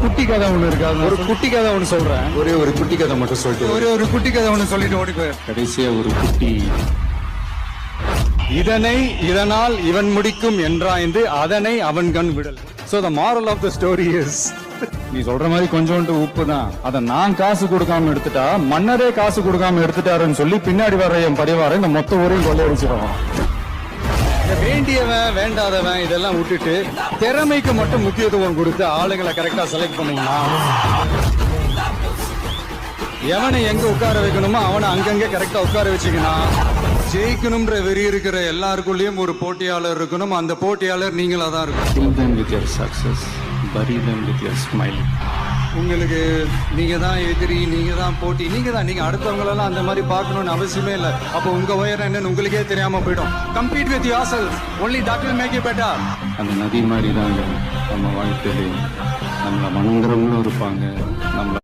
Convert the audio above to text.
குட்டி கதை ஒண்ணு இருக்கு. ஒரு குட்டி கதை ஒண்ணு சொல்றேன். ஒரே ஒரு குட்டி கதை மட்டும் சொல்லிட்டு ஒரு குட்டி கதை ஒண்ணு சொல்லிட்டு ஓடி போய் கடைசியா ஒரு குட்டி இதனால் இவன் முடிக்கும் என்றாய்ந்து அதனை அவன் கண் விடல். So the moral of the story is நீ சொல்ற மாதிரி கொஞ்சோண்டு உப்பு தான், அதை நான் காசு கொடுக்காம எடுத்துட்டா மன்னரே காசு கொடுக்காம எடுத்துட்டாருன்னு சொல்லி பின்னாடி வர என் பரிவார இந்த மொத்த ஊரையும் கொள்ளையடிச்சிருவான். வேண்டியவன் வேண்டாதவன் இதெல்லாம் விட்டுட்டு திறமைக்கு மட்டும் முக்கியத்துவம் கொடுத்து ஆளுங்களை கரெக்டா செலக்ட் பண்ணீங்கன்னா எவனை எங்க உட்கார வைக்கணுமோ அவனை அங்கங்க கரெக்டா உட்கார வச்சுக்கணும். ஜெயிக்கணும்ன்ற வெறி இருக்கிற எல்லாருக்குள்ளயும் ஒரு போட்டியாளர் இருக்கணும். அந்த போட்டியாளர் நீங்களா தான் இருக்கணும். Kill them with your success, bury them with your smile. உங்களுக்கு நீங்க தான் எதிரி, நீங்க தான் போட்டி, நீங்க அடுத்தவங்களெல்லாம் அந்த மாதிரி பார்க்கணும்னு அவசியமே இல்லை. அப்போ உங்க உயரம் என்னன்னு உங்களுக்கே தெரியாம போயிடும். Compete with yourself, only that will make you better. அந்த நதி மாதிரி தாங்க நம்ம வாழ்க்கையிலே நம்மளை வணங்குறவங்களும் இருப்பாங்க, நம்மளை